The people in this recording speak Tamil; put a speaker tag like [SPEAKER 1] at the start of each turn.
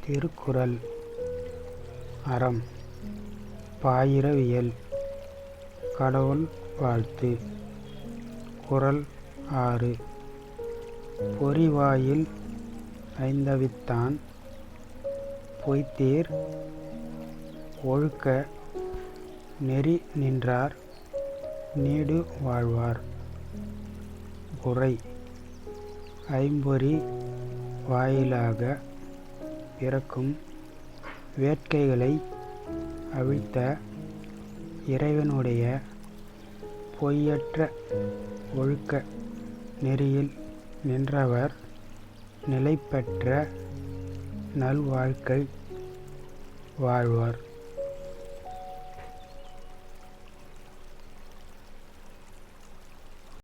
[SPEAKER 1] திருக்குறள். அறம். பாயிரவியல். கடவுள் வாழ்த்து. குறள் 6. பொறிவாயில் ஐந்தவித்தான் பொய்த்தீர் ஒழுக்க நெறி நின்றார் நீடு வாழ்வார். உரை. ஐம்பொறி வாயிலாக பிறக்கும் வேட்கைகளை அவிழ்த்த இறைவனுடைய பொய்யற்ற ஒழுக்க நெறியில் நின்றவர் நிலைபெற்ற நல்வாழ்க்கை வாழ்வார்.